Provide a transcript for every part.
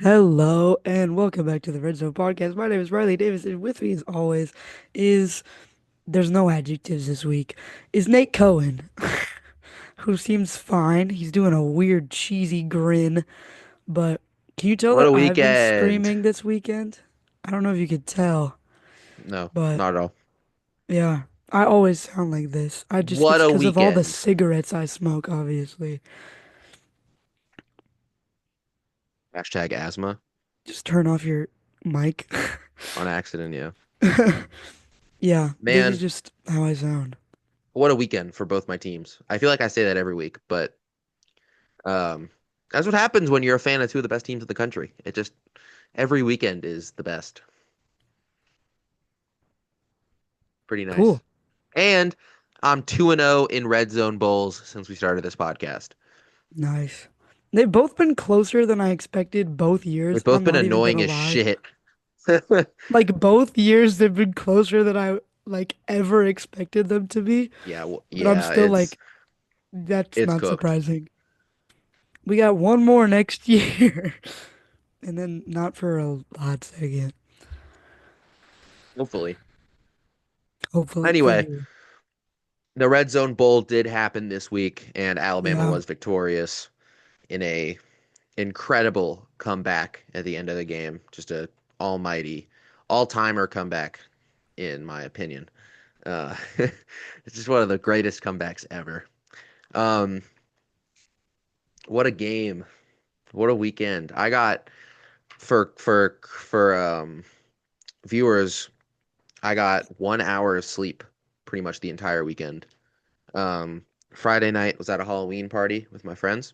Hello and welcome back to the Red Zone Podcast. My name is Riley Davis, and with me, as always, is there's no adjectives this week. Is Nate Cohen, who seems fine. He's doing a weird cheesy grin, but can you tell What that a I've been weekend. screaming this weekend? I don't know if you could tell, No, but not at all. yeah, I always sound like this. What It's a because of all the weekend. cigarettes I smoke, obviously. Hashtag asthma Just turn off your mic. on accident, yeah. Yeah, this is Man, just how I sound. what a weekend for both my teams. I feel like I say that every week, but um that's what happens when you're a fan of two of the best teams in the country. It just every weekend is the best. Pretty Cool. nice. And I'm 2-0 in red zone bowls since we started this podcast. Nice. They've both been closer than I expected both We've years. both I'm been not even annoying gonna as lie. shit. Like both years they've been closer than I ever expected them to be. Yeah, But I'm yeah, still it's like, that's it's not cooked. surprising. We got one more next year. And then not for a hot second. Hopefully. Hopefully for Anyway, you. the Red Zone Bowl did happen this week, and Alabama Yeah. was victorious in a incredible comeback at the end of the game. Just a almighty, all-timer comeback, in my opinion. It's just one of the greatest comebacks ever. Um, what a game! What a weekend! I got for viewers, I got 1 hour of sleep pretty much the entire weekend. Friday night was at a Halloween party with my friends.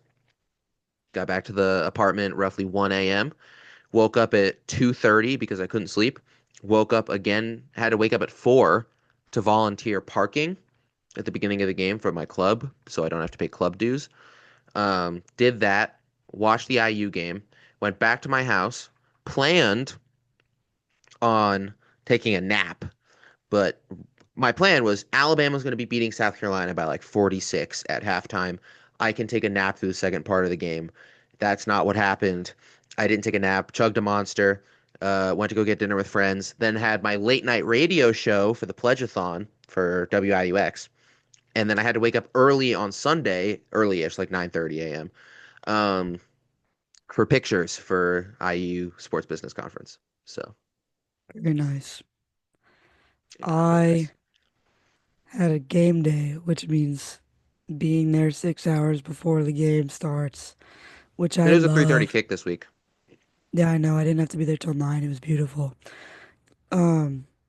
Got back to the apartment roughly 1 a.m. Woke up at 2:30 because I couldn't sleep. Woke up again, had to wake up at 4 to volunteer parking at the beginning of the game for my club, so I don't have to pay club dues. Did that, watched the IU game, went back to my house, planned on taking a nap, but my plan was Alabama's going to be beating South Carolina by like 46 at halftime. I can take a nap through the second part of the game. That's not what happened. I didn't take a nap, chugged a monster, went to go get dinner with friends, then had my late night radio show for the Pledgeathon for WIUX. And then I had to wake up early on Sunday, early-ish, like 9:30 a.m., um, for pictures for IU Sports Business Conference. So, Very nice. yeah, very I nice. had a game day, which means being there 6 hours before the game starts, which It I was a 3:30 love. kick this week. Yeah, I know. I didn't have to be there till 9. It was beautiful.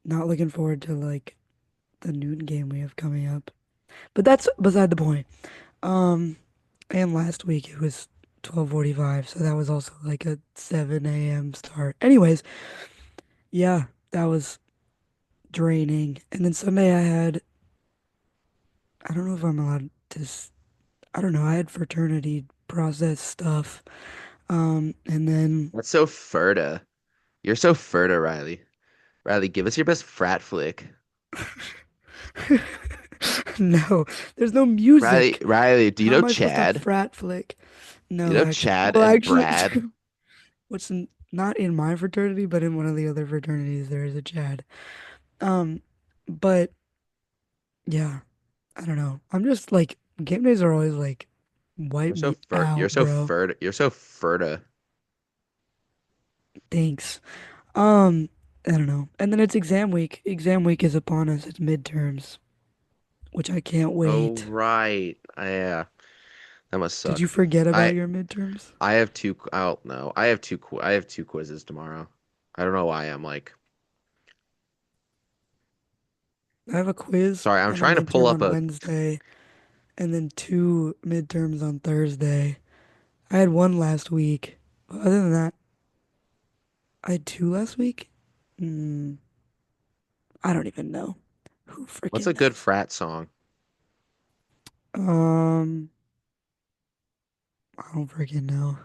Not looking forward to the noon game we have coming up. But that's beside the point. Um, and last week it was 12:45, so that was also like a 7 a.m. start. Anyways, yeah, that was draining. And then Sunday I don't know if I'm allowed to, I don't know, I had fraternity process stuff. And then That's so Ferda. You're so Ferda, Riley. Riley, give us your best frat flick. no, there's no Riley, music. Riley, do you How know am I supposed to Chad? frat flick? Do you No, know actually, Chad well, and actually, Brad? not in my fraternity, but in one of the other fraternities, there is a Chad. Um, but yeah, I don't know. I'm just like game days are always like wipe me You're out, so bro. Ferda. You're so Ferda. Thanks. I don't know. And then it's exam week. Exam week is upon us. It's midterms, which I can't Oh wait. right. Yeah, that must Did you suck. forget about I your midterms? I have two. I don't know. I have two quizzes tomorrow. I don't know why I'm like. I have a quiz Sorry, I'm and a trying to pull midterm up on a. Wednesday, and then two midterms on Thursday. I had one last week. But other than that, I had two last week. Mm, I don't even know. Who What's freaking a good knows? frat song? Um, I don't freaking know.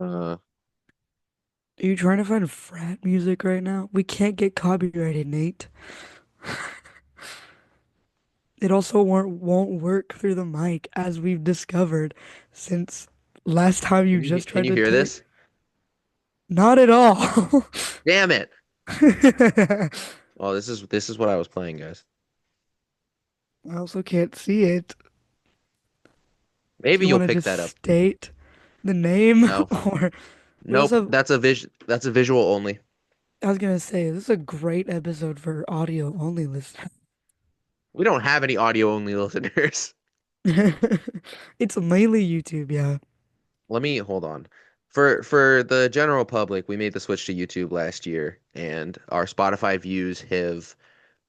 Uh, Are you trying to find frat music right now? We can't get copyrighted, Nate. It also won't work through the mic, as we've discovered since Last time you just Can tried you to hear take? this? Not at all. Damn it. I Oh, this is what I was playing, guys. also can't see it. Do Maybe you you'll want to pick just that up. state the name No. or we Nope. also That's a visual only. I was gonna say this is a great episode for audio only listeners. We don't have any audio only listeners. It's mainly YouTube, yeah. Let me hold on. For the general public, we made the switch to YouTube last year, and our Spotify views have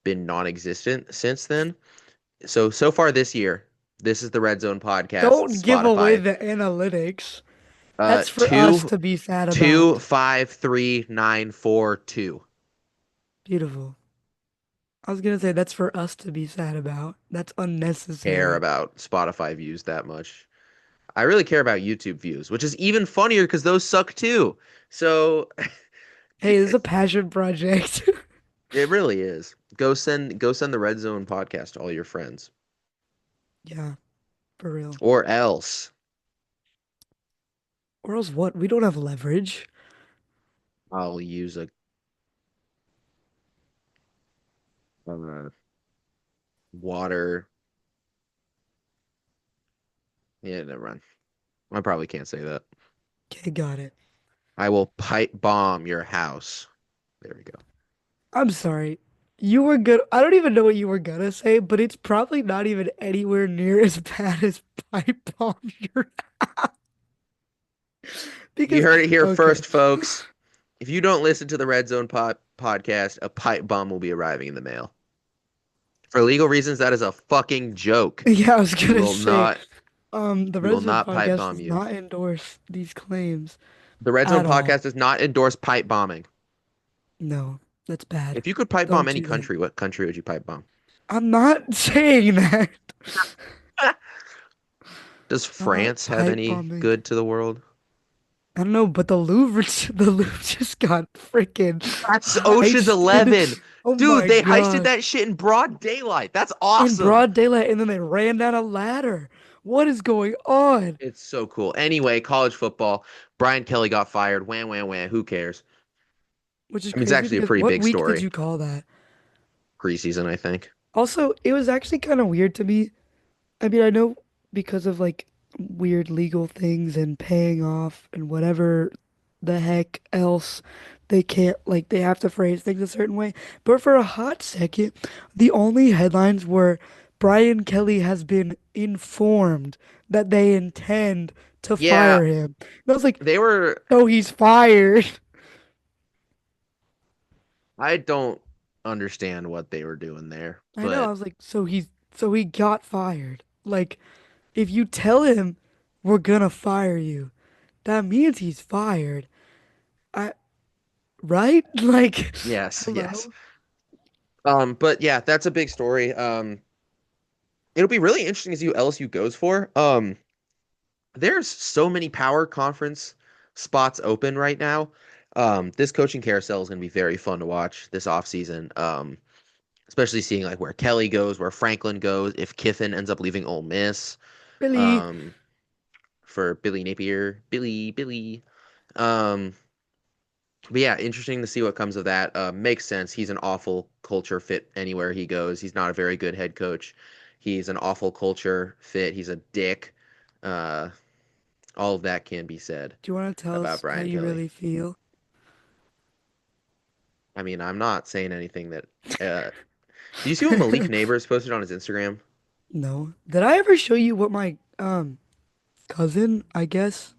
been non-existent since then. So far this year, this is the Red Zone podcast Don't give away Spotify. the analytics. That's for us Two to be sad two about. 5 3 9 4 2. Beautiful. I was gonna say that's for us to be sad about. That's Care unnecessary. about Spotify views that much. I really care about YouTube views, which is even funnier because those suck too. So Hey, this is a passion project. it really is. Go send the Red Zone podcast to all your friends. Yeah, for real. Or else Or else what? We don't have leverage. I'll use a uh, water. Yeah, never mind. I probably can't say that. Okay, got it. I will pipe bomb your house. There we go. I'm sorry. You were good. I don't even know what you were gonna say, but it's probably not even anywhere near as bad as pipe bomb your You because heard it here okay. first, folks. If you don't listen to the Red Zone podcast, a pipe bomb will be arriving in the mail. For legal reasons, that is a fucking joke. Yeah, I was We gonna will say, not the we will Red Zone not pipe podcast bomb does you. not endorse these claims The Red Zone at all. podcast does not endorse pipe bombing. No, that's bad. If you could pipe bomb Don't any do that. country, what country would you pipe bomb? I'm not saying that. Does Not France have pipe any bombing. good to the world? I don't know, but the Louvre, the Louvre just got freaking That's Ocean's heisted. 11. Oh Dude, my they heisted God. that shit in broad daylight. That's In awesome. broad daylight, and then they ran down a ladder. What is going on? It's so cool. Anyway, college football. Brian Kelly got fired. Wham, wham, wham. Who cares? Which is I mean, it's crazy actually a because pretty what big week did story. you call that? Preseason, I think. Also, it was actually kind of weird to me. I mean, I know because of like weird legal things and paying off and whatever the heck else, they can't, like, they have to phrase things a certain way. But for a hot second, the only headlines were Brian Kelly has been informed that they intend to Yeah, fire him. And I was like, they were. oh, he's fired. I don't understand what they were doing there, I know. I but was like, so he got fired. Like, if you tell him we're gonna fire you, that means he's fired. I right? Like, yes, yes. hello? But yeah, that's a big story. It'll be really interesting to see who LSU goes for. There's so many power conference spots open right now. This coaching carousel is going to be very fun to watch this offseason. Especially seeing like where Kelly goes, where Franklin goes, if Kiffin ends up leaving Ole Miss, Billy, um, for Billy Napier, Billy. Um, but yeah, interesting to see what comes of that. Makes sense. He's an awful culture fit anywhere he goes. He's not a very good head coach. He's an awful culture fit. He's a dick. Uh, all of that can be said do you want to tell about us how Brian you Kelly. really feel? I mean, I'm not saying anything that. Do you see what Malik Neighbors posted on his Instagram? No. Did I ever show you what my cousin, I guess,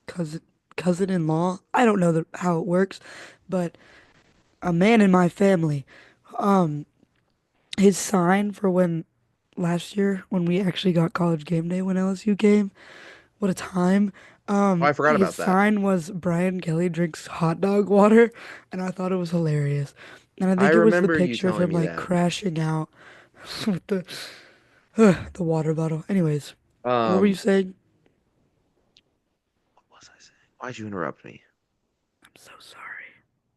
cousin cousin-in-law, I don't know how it works, but a man in my family, um, his sign for when last year when we actually got college game day when LSU came. What a time. Oh, I forgot His about that. sign was Brian Kelly drinks hot dog water, and I thought it was hilarious. And I I think it was the remember you picture of telling him me like that. crashing out with the water bottle. Anyways, what were you Um, saying? what was I saying? Why'd you interrupt me? I'm so sorry.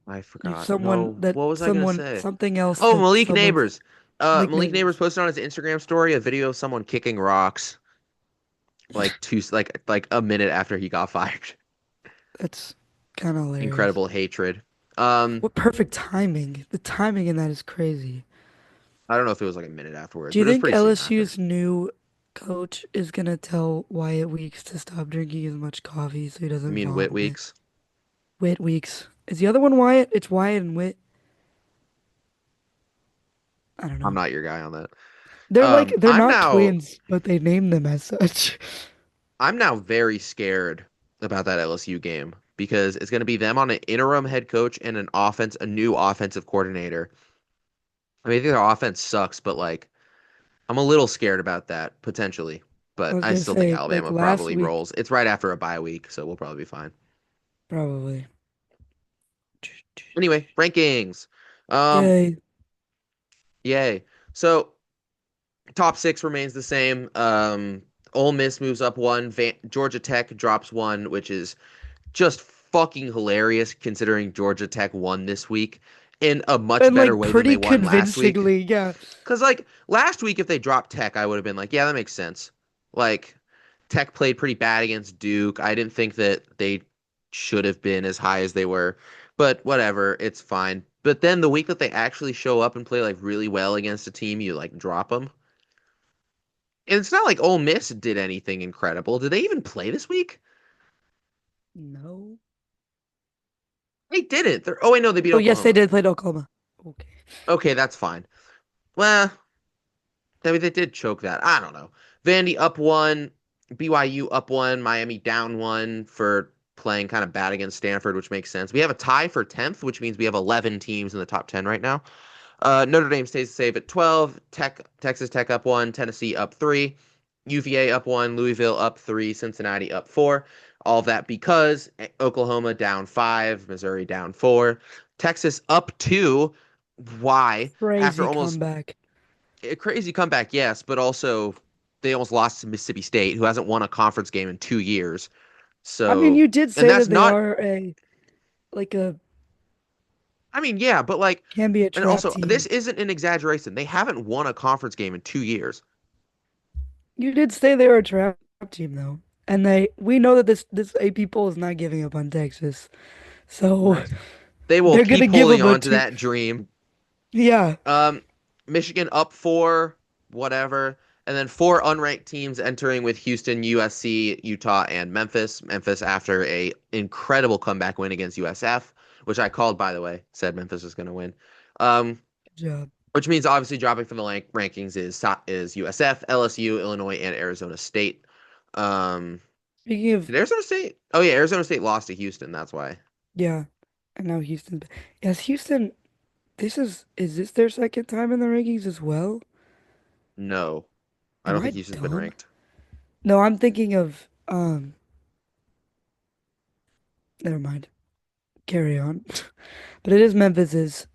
I You forgot. someone No, that what was I gonna someone say? something else Oh, that Malik someone's Neighbors. Malik Malik Neighbors Neighbors. posted on his Instagram story a video of someone kicking rocks. like a minute after he got fired. That's kind of hilarious. Incredible hatred. Um, What perfect timing. The timing in that is crazy. I don't know if it was like a minute afterwards, Do you but it was think pretty soon after. LSU's new coach is gonna tell Wyatt Weeks to stop drinking as much coffee so he You doesn't mean Wit vomit? Weeks? Whit Weeks. Is the other one Wyatt? It's Wyatt and Whit. I don't I'm know. not your guy on that. They're I'm not now twins, but they named them as such. I'm now very scared about that LSU game because it's going to be them on an interim head coach and a new offensive coordinator. I mean, I think their offense sucks, but like I'm a little scared about that potentially. I But was I gonna still think say, like Alabama last probably week, rolls. It's right after a bye week, so we'll probably be fine. probably. Anyway, rankings. Um, Yay. yay. So top six remains the same. Ole Miss moves up one. Georgia Tech drops one, which is just fucking hilarious considering Georgia Tech won this week in a much And better like way than they pretty won last week. convincingly, yeah. Because like last week, if they dropped Tech, I would have been like, yeah, that makes sense. Like Tech played pretty bad against Duke. I didn't think that they should have been as high as they were, but whatever, it's fine. But then the week that they actually show up and play like really well against a team, you like drop them. And it's not like Ole Miss did anything incredible. Did they even play this week? No. They didn't. Oh wait, no, they beat Oh yes, they Oklahoma. did play Oklahoma. Okay. Okay, that's fine. Well, I mean, they did choke that. I don't know. Vandy up one, BYU up one, Miami down one for playing kind of bad against Stanford, which makes sense. We have a tie for 10th, which means we have 11 teams in the top 10 right now. Notre Dame stays safe at 12. Texas Tech up one, Tennessee up three, UVA up one, Louisville up three, Cincinnati up four. All of that because Oklahoma down five, Missouri down four, Texas up two. Why? After Crazy almost comeback. a crazy comeback, yes, but also they almost lost to Mississippi State, who hasn't won a conference game in 2 years. I mean, So, you did and say that's that they not, are a like a I mean, yeah, but like, can be a and trap also, this team. isn't an exaggeration. They haven't won a conference game in 2 years. You did say they were a trap team though. And we know that this AP poll is not giving up on Texas. So Right. They will they're gonna keep give holding them a on to two. that dream. Yeah. Um, Michigan up four, whatever. And then four unranked teams entering with Houston, USC, Utah, and Memphis. Memphis after a incredible comeback win against USF, which I called, by the way, said Memphis was going to win. Um, Good job. which means obviously dropping from the rankings is USF, LSU, Illinois, and Arizona State. Um, Speaking of did Arizona State? Oh yeah, Arizona State lost to Houston. That's why. yeah, and now Houston. Yes, Houston. Is this their second time in the rankings as well? No, I Am don't I think Houston's been dumb? ranked. No, I'm thinking of never mind. Carry on. But it is Memphis's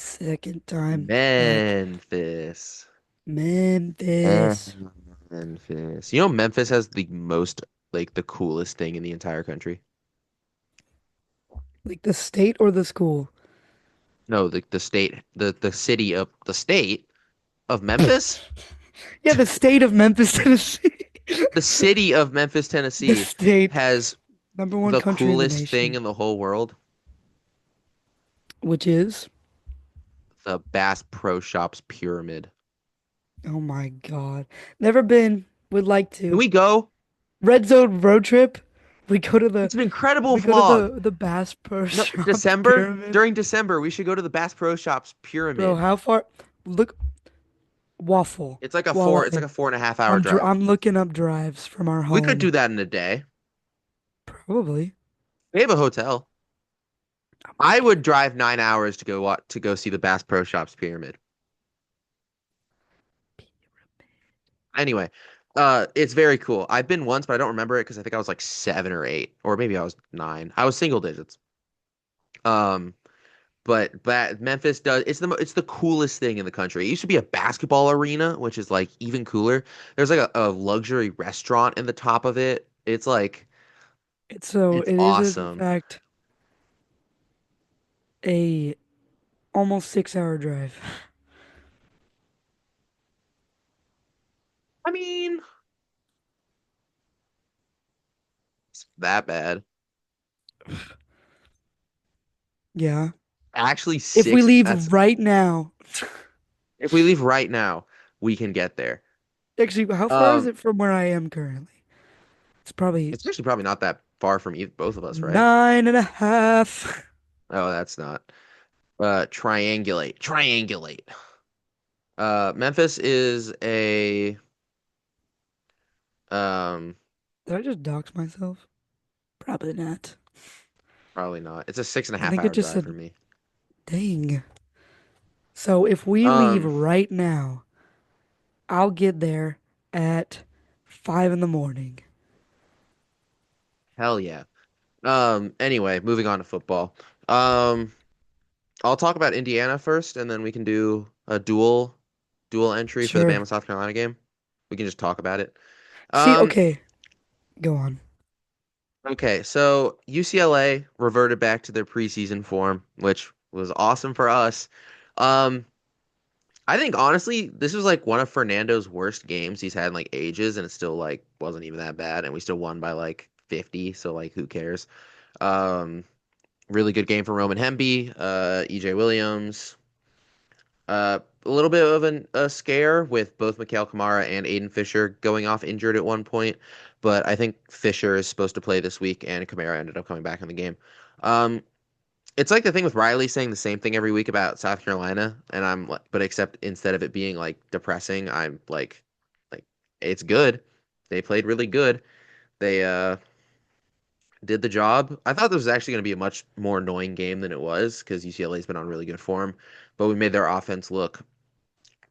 second time back. Memphis. Memphis. Memphis. You know, Memphis has the most, like, the coolest thing in the entire country. Like the state or the school? No, the state of Memphis, Yeah, the state of Memphis, Tennessee. the city of Memphis, The Tennessee, state, has number one the country in the coolest thing nation, in the whole world, which is, the Bass Pro Shops Pyramid. oh my God. Never been, would like Can to. we go? Red Zone road trip. We go to the It's an incredible we go to vlog. the Bass Pro No, Shops pyramid. during December, we should go to the Bass Pro Shops Bro, Pyramid. how far? Look, waffle. It's like Wallace. a 4.5 hour drive. I'm looking up drives from our We could home. do that in a day. Probably. We have a hotel. Oh my I God. would drive 9 hours to go see the Bass Pro Shops Pyramid. Anyway, it's very cool. I've been once, but I don't remember it because I think I was like 7 or 8, or maybe I was 9. I was single digits. Um, but Memphis does it's the coolest thing in the country. It used to be a basketball arena, which is like even cooler. There's like a luxury restaurant in the top of it. It's It is in awesome. fact a almost 6 hour drive. I mean, that bad. Yeah. Actually, If we six. leave That's right now, if we leave right now, we can get there. actually, how far is Um, it from where I am currently? It's probably it's actually probably not that far from either, both of us, right? 9.5. Oh, that's not. Triangulate, triangulate. Memphis is a um, Did I just dox myself? Probably not. probably not. It's a six and a I half think it hour just drive for said, me. dang. So if we leave Um, right now, I'll get there at 5 in the morning. hell yeah. Anyway, moving on to football. Um, I'll talk about Indiana first, and then we can do a dual entry for the Sure. Bama South Carolina game. We can just talk about it. See, Um, okay, go on. okay, so UCLA reverted back to their preseason form, which was awesome for us. Um, I think honestly, this was like one of Fernando's worst games he's had in like ages, and it still like wasn't even that bad, and we still won by like 50, so like who cares? Um, really good game for Roman Hemby, EJ Williams. A little bit of a scare with both Mikhail Kamara and Aiden Fisher going off injured at one point, but I think Fisher is supposed to play this week, and Kamara ended up coming back in the game. Um, it's like the thing with Riley saying the same thing every week about South Carolina, and I'm like, but except instead of it being like depressing, I'm like it's good. They played really good. They did the job. I thought this was actually going to be a much more annoying game than it was because UCLA's been on really good form, but we made their offense look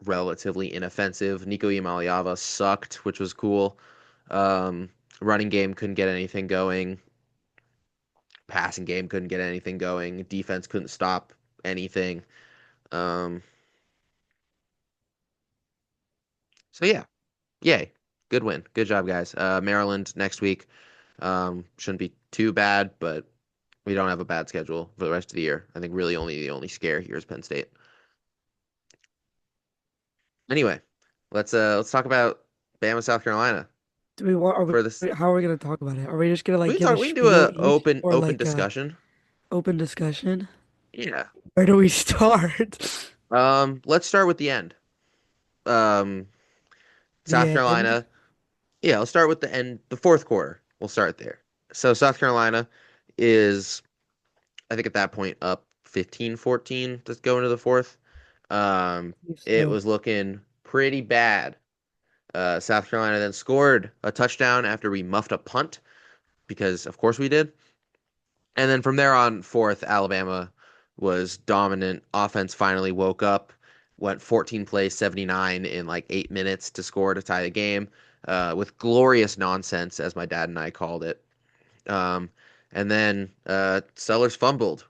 relatively inoffensive. Nico Iamaleava sucked, which was cool. Um, Running game couldn't get anything going. Passing game couldn't get anything going. Defense couldn't stop anything. Um, so yeah, yay, good win, good job, guys. Maryland next week shouldn't be too bad, but we don't have a bad schedule for the rest of the year. I think really only the only scare here is Penn State. Anyway, let's talk about Bama, South Carolina Do we want, are for this. we, how are we gonna talk about it? Are we just gonna We like can give a talk. We can do spiel a each or open like a discussion. open discussion? Yeah. Where do we start? Let's start with the end. Um, The South end? Carolina. Yeah, let's start with the end, the fourth quarter. We'll start there. So South Carolina is, I think at that point up 15-14 to go into the fourth. Um, it So was looking pretty bad. South Carolina then scored a touchdown after we muffed a punt because of course we did. And then from there on, fourth, Alabama was dominant. Offense finally woke up, went 14 plays, 79 in like 8 minutes to score to tie the game with glorious nonsense, as my dad and I called it. Um, and then Sellers fumbled,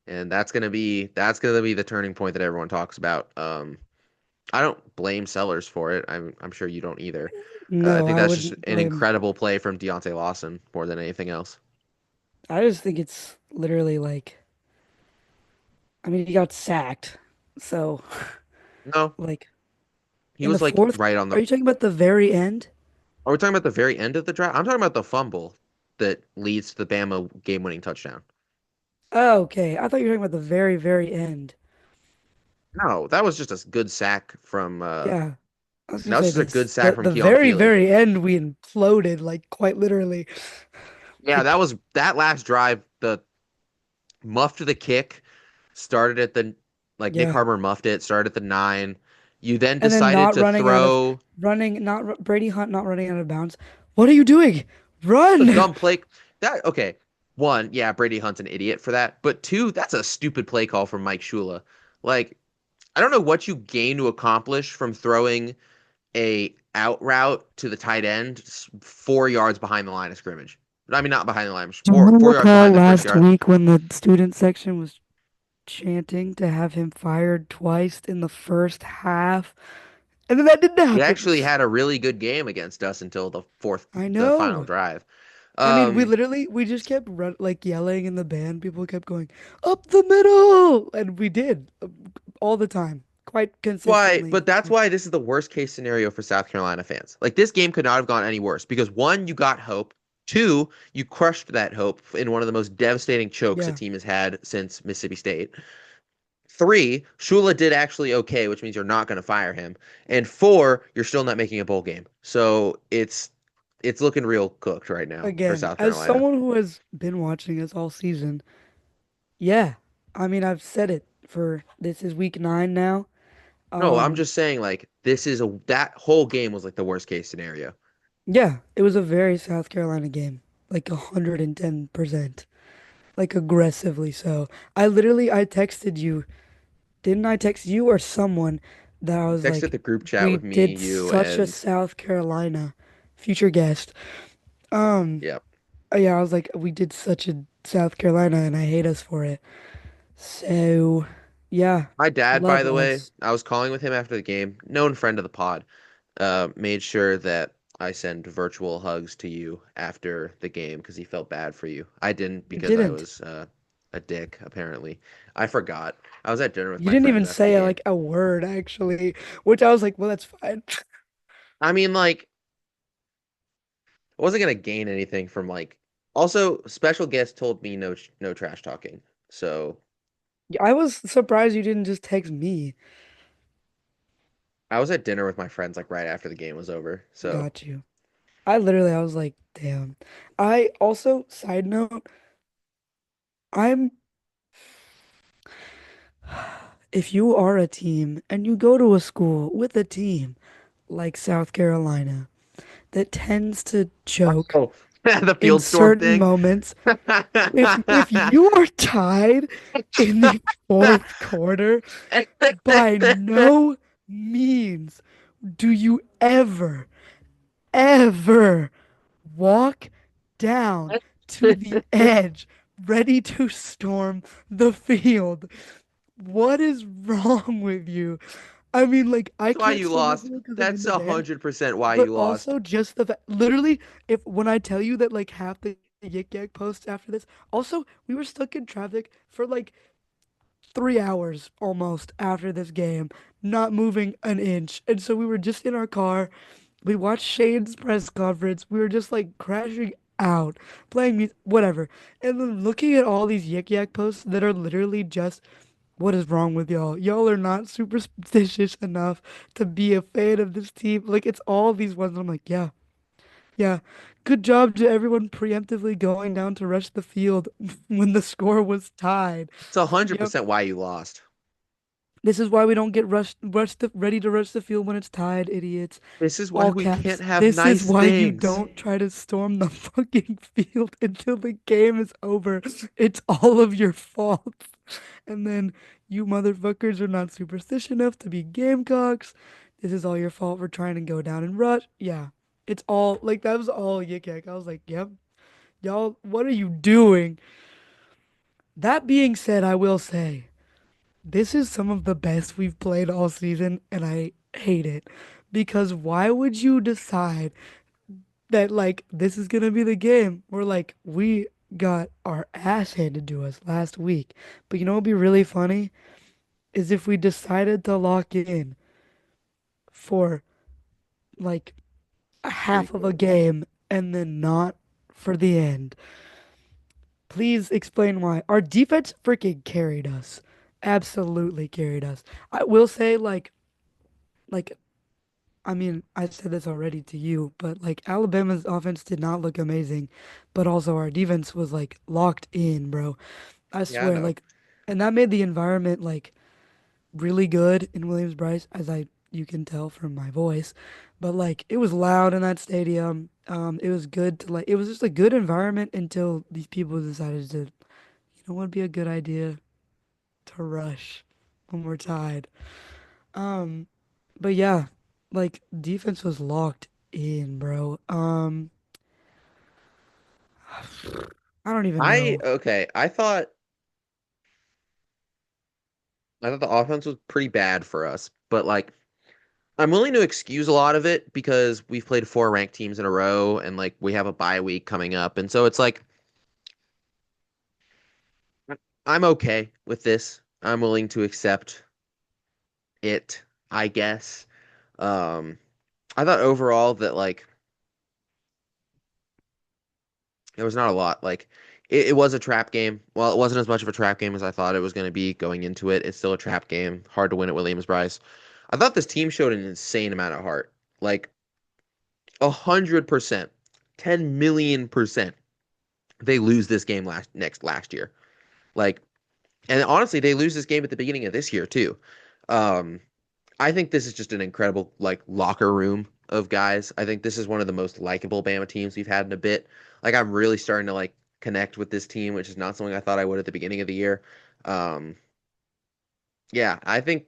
and that's gonna be the turning point that everyone talks about. I don't blame Sellers for it. I'm sure you don't either. I no, think I that's just wouldn't an blame. incredible play from Deontay Lawson more than anything else. I just think it's literally like, I mean, he got sacked. So No, like he in the was like fourth, right on are the. you talking about the very end? Are we talking about the very end of the drive? I'm talking about the fumble that leads to the Bama game-winning touchdown. Oh, okay. I thought you were talking about the very, very end. No, that was just a good sack from Yeah. I was gonna that was say just a good this. sack The from the Keon very, Keeley. very end we imploded, like quite literally. Yeah, that Like, was that last drive, the muffed the kick, started at the like Nick yeah. Harbor muffed it, started at the 9. You then And then decided not to running out of throw running, not Brady Hunt not running out of bounds. What are you doing? a Run! dumb play. That okay. One, yeah, Brady Hunt's an idiot for that. But two, that's a stupid play call from Mike Shula. Like, I don't know what you gain to accomplish from throwing a out route to the tight end 4 yards behind the line of scrimmage. I mean, not behind the line, Do four you four yards recall behind the first last yard. week when the student section was chanting to have him fired twice in the first half? And then that didn't He happen. actually had a really good game against us until I the final know. drive. I mean, Um, we just kept like yelling in the band. People kept going up the middle, and we did all the time, quite why? consistently. But that's why this is the worst case scenario for South Carolina fans. Like this game could not have gone any worse because one, you got hope. Two, you crushed that hope in one of the most devastating chokes a Yeah, team has had since Mississippi State. Three, Shula did actually okay, which means you're not going to fire him. And four, you're still not making a bowl game. So it's looking real cooked right now for again, South as Carolina. someone who has been watching us all season, yeah, I mean, I've said it for this is week 9 now. No, I'm Um, just saying like this is a that whole game was like the worst case scenario. yeah, it was a very South Carolina game, like 110%, like aggressively so. I texted you, didn't I text you or someone that I You was texted like, the group chat we with me, did you, such a and South Carolina future guest. Um, yeah. yeah, I was like, we did such a South Carolina and I hate us for it. So, yeah, My dad, by love the way, us. I was calling with him after the game, known friend of the pod, made sure that I send virtual hugs to you after the game because he felt bad for you. I didn't You because I didn't. was a dick, apparently. I forgot. I was at dinner with You my didn't friends even after the say game. like a word actually, which I was like, well, that's fine. I mean, like, I wasn't gonna gain anything from like. Also, special guest told me no trash talking. So I was surprised you didn't just text me. I was at dinner with my friends like right after the game was over. So Got you. I was like, damn. Side note, I'm, if you are a team and you go to a school with a team like South Carolina that tends to choke oh, the in field storm certain thing. moments, if you are tied in the fourth quarter, by no means do you ever walk down to the edge ready to storm the field. What is wrong with you? I mean, like, I That's why can't you storm the lost. field because I'm in That's the band, 100% why but you lost. also just the fact, literally, if when I tell you that like half the Yik Yak posts after this, also, we were stuck in traffic for like 3 hours almost after this game, not moving an inch. And so we were just in our car. We watched Shane's press conference. We were just like crashing out, playing music, whatever. And then looking at all these Yik Yak posts that are literally just, what is wrong with y'all? Y'all are not superstitious enough to be a fan of this team. Like, it's all these ones. I'm like, yeah, yeah. Good job to everyone preemptively going down to rush the field when the score was tied. It's a hundred Yep. percent why you lost. This is why we don't get ready to rush the field when it's tied, idiots. This is why All we can't caps. have This is nice why you things. don't try to storm the fucking field until the game is over. It's all of your fault. And then you motherfuckers are not superstitious enough to be Gamecocks. This is all your fault for trying to go down and rush. Yeah. It's all like that was all Yik Yak. I was like, yep. Y'all, what are you doing? That being said, I will say. This is some of the best we've played all season, and I hate it. Because why would you decide that, like, this is gonna be the game? We're like, we got our ass handed to us last week. But you know what would be really funny? Is if we decided to lock in for, like, a Pretty half of a cool. game and then not for the end. Please explain why. Our defense freaking carried us. Absolutely carried us. I will say, like I mean, I said this already to you, but like Alabama's offense did not look amazing, but also our defense was like locked in, bro. I Yeah, I swear, know. like, and that made the environment like really good in Williams-Brice, as I you can tell from my voice. But like, it was loud in that stadium. It was good to like, it was just a good environment until these people decided to, what would be a good idea to rush when we're tied. Um, but yeah, like defense was locked in, bro. I don't even I know. okay. I thought the offense was pretty bad for us, but like I'm willing to excuse a lot of it because we've played four ranked teams in a row and like we have a bye week coming up. And so it's like I'm okay with this. I'm willing to accept it, I guess. Um I thought overall that like There was not a lot. Like it was a trap game. Well, it wasn't as much of a trap game as I thought it was going to be going into it. It's still a trap game. Hard to win at Williams-Brice. I thought this team showed an insane amount of heart. Like 100%, 10 million%. They lose this game last year. Like, and honestly, they lose this game at the beginning of this year too. Um, I think this is just an incredible like locker room of guys. I think this is one of the most likable Bama teams we've had in a bit. Like I'm really starting to like connect with this team, which is not something I thought I would at the beginning of the year. Um, yeah, I think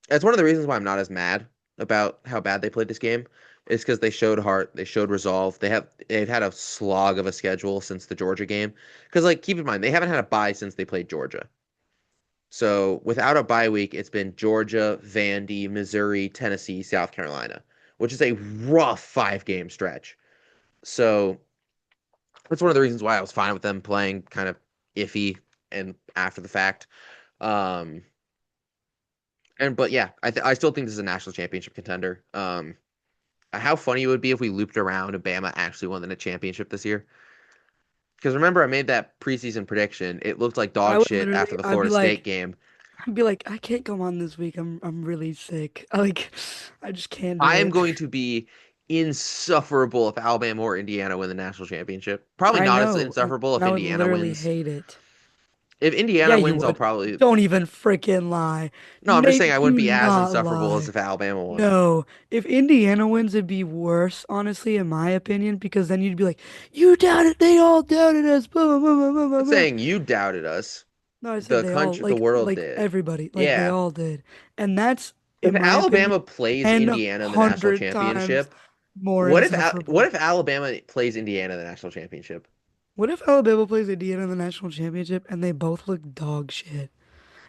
that's one of the reasons why I'm not as mad about how bad they played this game. Is because they showed heart, they showed resolve. They've had a slog of a schedule since the Georgia game. Because like keep in mind they haven't had a bye since they played Georgia. So without a bye week, it's been Georgia, Vandy, Missouri, Tennessee, South Carolina, which is a rough 5 game stretch. So that's one of the reasons why I was fine with them playing kind of iffy and after the fact. Um, and but yeah, I still think this is a national championship contender. How funny it would be if we looped around and Bama actually won the championship this year. Because remember, I made that preseason prediction. It looked like I dog would shit literally, after the Florida State game. I can't come on this week. I'm really sick. Like, I just can't do I am it. going to be insufferable if Alabama or Indiana win the national championship. Probably I not as know, insufferable and if I would Indiana literally wins. hate it. If Yeah, Indiana you wins, I'll would. probably. Don't even freaking lie. No, I'm just saying Nate, I wouldn't do be as not insufferable as lie. if Alabama won. No, if Indiana wins, it'd be worse, honestly, in my opinion, because then you'd be like, you doubted, they all doubted us. Blah, blah, blah, blah, blah, I'm blah. saying you doubted us. No, I said The they all, country, the world like did. everybody, like they Yeah. all did. And that's, If in my opinion, Alabama plays Indiana in the national 100 times championship, more what insufferable. if Alabama plays Indiana in the national championship? What if Alabama plays Indiana in the national championship and they both look dog shit?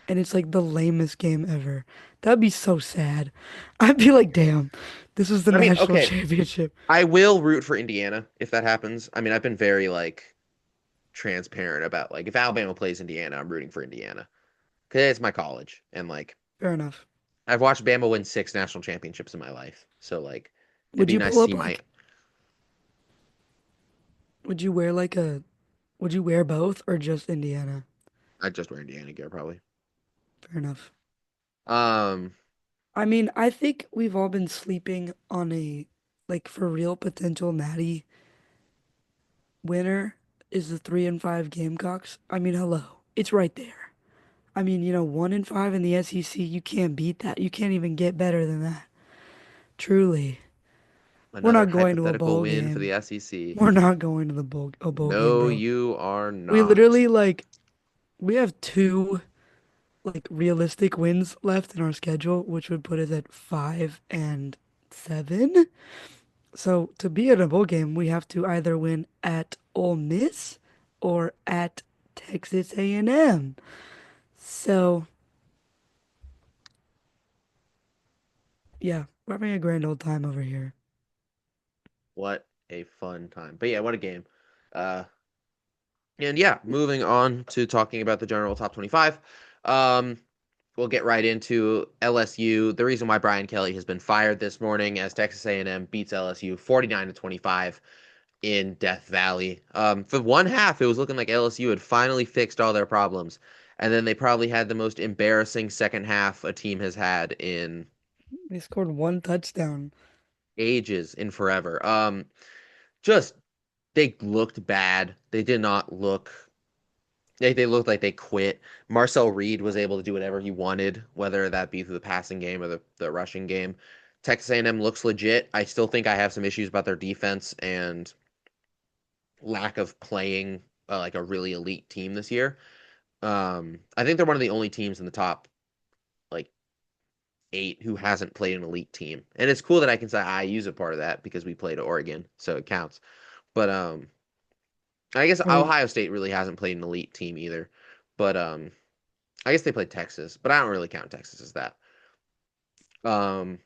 And it's like the lamest game ever. That'd be so sad. I'd be like, damn, this is the I mean, national okay, championship. I will root for Indiana if that happens. I mean, I've been very like transparent about like if Alabama plays Indiana, I'm rooting for Indiana because it's my college, and like Fair enough. I've watched Bama win 6 national championships in my life, so like it'd Would be you nice pull to up see my. like, would you wear like a, would you wear both or just Indiana? I'd just wear Indiana gear probably. Fair enough. Um, I mean, I think we've all been sleeping on a, like, for real potential Natty winner is the 3-5 Gamecocks. I mean, hello, it's right there. I mean, 1-5 in the SEC, you can't beat that. You can't even get better than that. Truly. We're another not going to a hypothetical bowl win for game. the SEC. We're not going to a bowl game, No, bro. you are We not. literally we have two like realistic wins left in our schedule, which would put us at 5-7. So to be at a bowl game, we have to either win at Ole Miss or at Texas A&M. So yeah, we're having a grand old time over here. What a fun time. But yeah, what a game. Uh, and yeah, moving on to talking about the general top 25. Um, we'll get right into LSU. The reason why Brian Kelly has been fired this morning as Texas A&M beats LSU 49-25 in Death Valley. For one half, it was looking like LSU had finally fixed all their problems, and then they probably had the most embarrassing second half a team has had in They scored one touchdown. ages, in forever. Just they looked bad. They did not look. They looked like they quit. Marcel Reed was able to do whatever he wanted, whether that be through the passing game or the rushing game. Texas A&M looks legit. I still think I have some issues about their defense and lack of playing like a really elite team this year. I think they're one of the only teams in the top like 8 who hasn't played an elite team, and it's cool that I can say I use a part of that because we played Oregon, so it counts. But I guess I mean, Ohio State really hasn't played an elite team either. But I guess they played Texas, but I don't really count Texas as that. Um,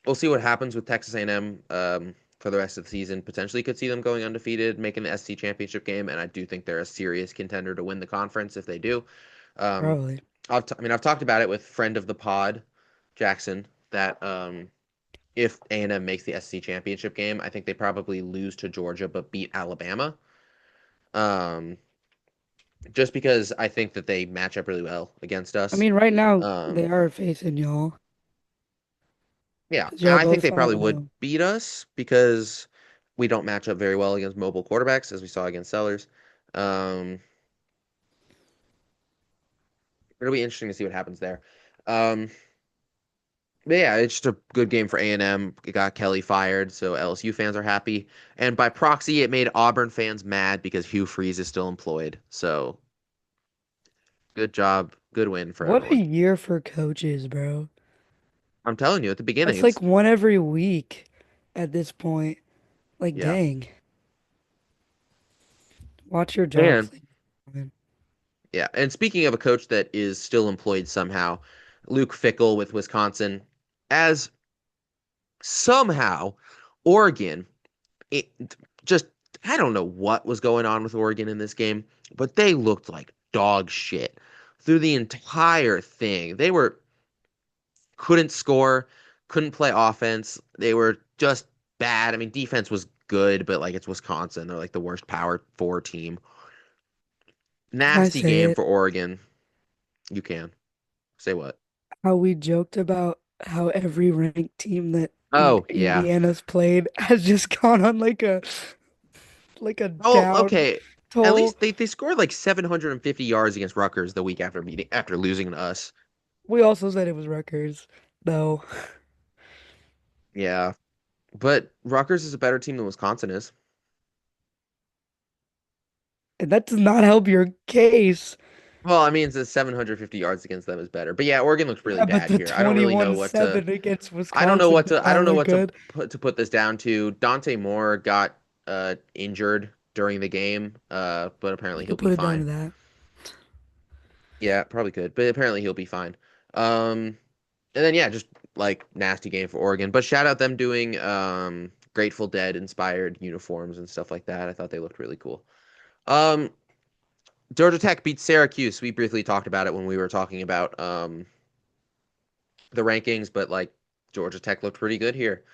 we'll see what happens with Texas A&M for the rest of the season. Potentially could see them going undefeated, making the SC championship game, and I do think they're a serious contender to win the conference if they do. Um, probably. I've talked about it with friend of the pod, Jackson, that if A&M makes the SC championship game, I think they probably lose to Georgia but beat Alabama. Um, just because I think that they match up really well against I us. mean, right now they Um, are facing y'all yeah, because and y'all I think both they probably would 5-0. beat us because we don't match up very well against mobile quarterbacks, as we saw against Sellers. Um, it'll be interesting to see what happens there. Um, but yeah, it's just a good game for A&M. It got Kelly fired, so LSU fans are happy. And by proxy, it made Auburn fans mad because Hugh Freeze is still employed. So good job, good win for What a everyone. year for coaches, bro. I'm telling you, at the beginning, That's like it's one every week at this point. Like, yeah. dang. Watch your And jobs. Man. yeah, and speaking of a coach that is still employed somehow, Luke Fickell with Wisconsin, as somehow Oregon, it just I don't know what was going on with Oregon in this game, but they looked like dog shit through the entire thing. They were couldn't score, couldn't play offense. They were just bad. I mean, defense was good, but like it's Wisconsin. They're like the worst Power 4 team. Can I Nasty say game it? for Oregon. You can say what? How we joked about how every ranked team that Oh, yeah. Indiana's played has just gone on like a Oh, down okay. At toll. least they scored like 750 yards against Rutgers the week after losing to us. We also said it was Rutgers, though, Yeah. But Rutgers is a better team than Wisconsin is. and that does not help your case. Well, I mean, the 750 yards against them is better. But yeah, Oregon looks really Yeah, but bad the here. I don't really know what to 21-7 against I don't know Wisconsin what did to I not don't know look what to good. put this down to. Dante Moore got injured during the game, but You apparently he'll could be put it down to fine. that. Yeah, probably could, but apparently he'll be fine. And then yeah, just like nasty game for Oregon. But shout out them doing Grateful Dead inspired uniforms and stuff like that. I thought they looked really cool. Um, Georgia Tech beat Syracuse. We briefly talked about it when we were talking about the rankings, but like Georgia Tech looked pretty good here.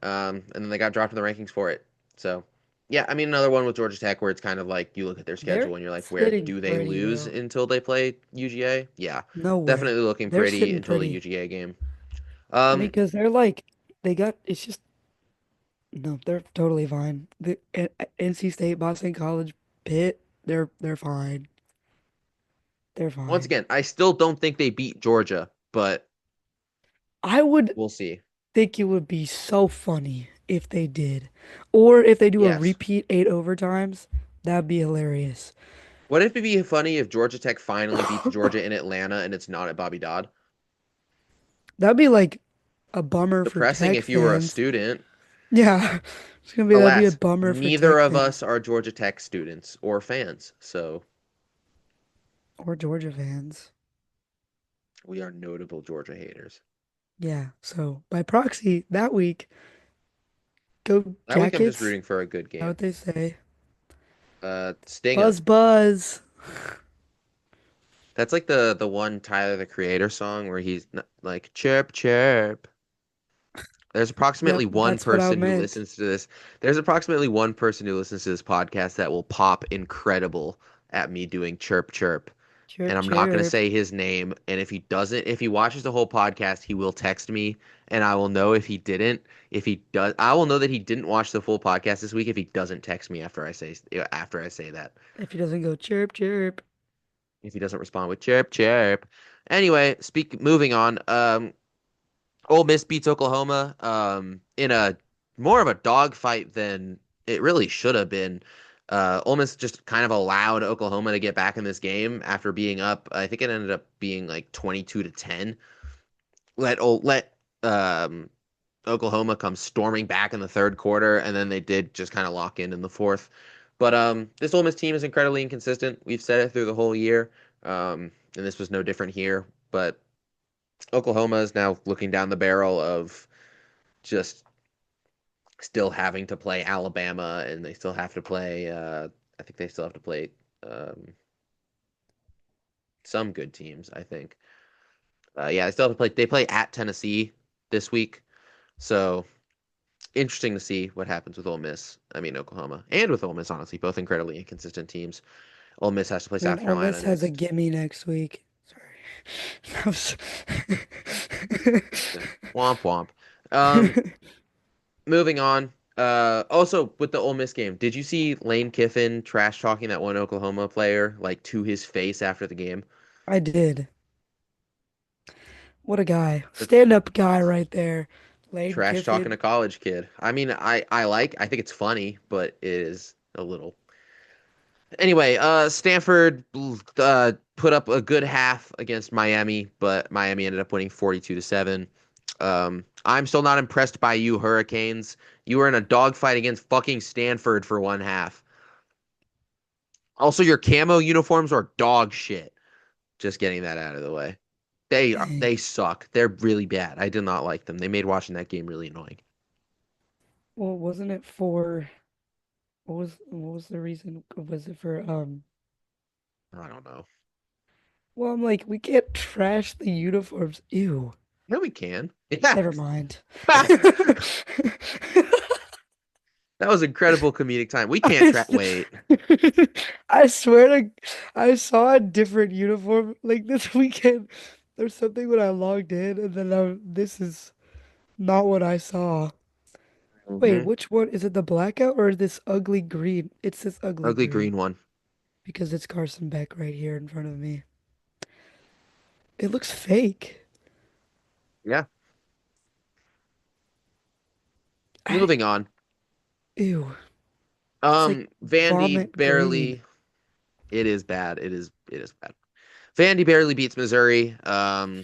And then they got dropped in the rankings for it. So yeah, I mean another one with Georgia Tech where it's kind of like you look at their They're schedule and you're like, where sitting do they pretty, lose though. until they play UGA? Yeah, Nowhere. definitely looking They're pretty sitting until the pretty. UGA game. I mean, Um, because they're like, they got, it's just, no, they're totally fine. NC State, Boston College, Pitt, they're fine. They're Once fine. again, I still don't think they beat Georgia, but I would we'll see. think it would be so funny if they did. Or if they do a Yes. repeat 8 overtimes, that'd be hilarious. What if it'd be funny if Georgia Tech finally beats Georgia in Atlanta and it's not at Bobby Dodd? That'd be like a bummer for Depressing Tech if you were a fans. student. Yeah, that'd be a Alas, bummer for neither Tech of fans us are Georgia Tech students or fans, so or Georgia fans. we are notable Georgia haters. Yeah, so by proxy, that week, go That week I'm just Jackets. rooting for a good How game. would they say? Sting 'em. Buzz, buzz. That's like the one Tyler the Creator song where like chirp chirp. There's approximately Yep, one that's what I person who meant. listens to this. There's approximately one person who listens to this podcast that will pop incredible at me doing chirp chirp. And Chirp, I'm not going to chirp. say his name. And if he watches the whole podcast, he will text me and I will know if he didn't. If he does, I will know that he didn't watch the full podcast this week if he doesn't text me after I say that. If he doesn't go chirp, chirp. If he doesn't respond with chirp chirp. Anyway, moving on. Ole Miss beats Oklahoma in a more of a dogfight than it really should have been. Ole Miss just kind of allowed Oklahoma to get back in this game after being up. I think it ended up being like 22-10. Let Oklahoma come storming back in the third quarter, and then they did just kind of lock in the fourth. But this Ole Miss team is incredibly inconsistent. We've said it through the whole year, and this was no different here. But Oklahoma is now looking down the barrel of just still having to play Alabama, and they still have to play. I think they still have to play um, some good teams. I think. Yeah, they still have to play. They play at Tennessee this week, so interesting to see what happens with Ole Miss. I mean, Oklahoma and with Ole Miss, honestly, both incredibly inconsistent teams. Ole Miss has to play I mean, South Ole Carolina Miss has a next. gimme next week. Sorry. That was- Yeah. Womp womp. Um, moving on. Also with the Ole Miss game, did you see Lane Kiffin trash talking that one Oklahoma player like to his face after the game? I did. What a guy. Stand-up guy right there. Lane Trash talking a Kiffin. college kid. I mean, I think it's funny, but it is a little. Anyway, Stanford put up a good half against Miami, but Miami ended up winning 42-7. I'm still not impressed by you, Hurricanes. You were in a dogfight against fucking Stanford for one half. Also, your camo uniforms are dog shit. Just getting that out of the way. Dang. They suck. They're really bad. I did not like them. They made watching that game really annoying. Well, wasn't it for what was the reason? Was it for I don't know. well, I'm like, we can't trash the uniforms. Ew. Yeah, we can. Yeah. Never mind. That was incredible comedic time. We I, can't track. s- Wait. I swear to I saw a different uniform like this weekend. There's something when I logged in and then this is not what I saw. Wait, Hmm. which one? Is it the blackout or this ugly green? It's this ugly Ugly green green one. because it's Carson Beck right here in front of me. It looks fake. Yeah. I, Moving on. ew. It's like Vandy vomit green. barely. It is bad. It is bad. Vandy barely beats Missouri. Final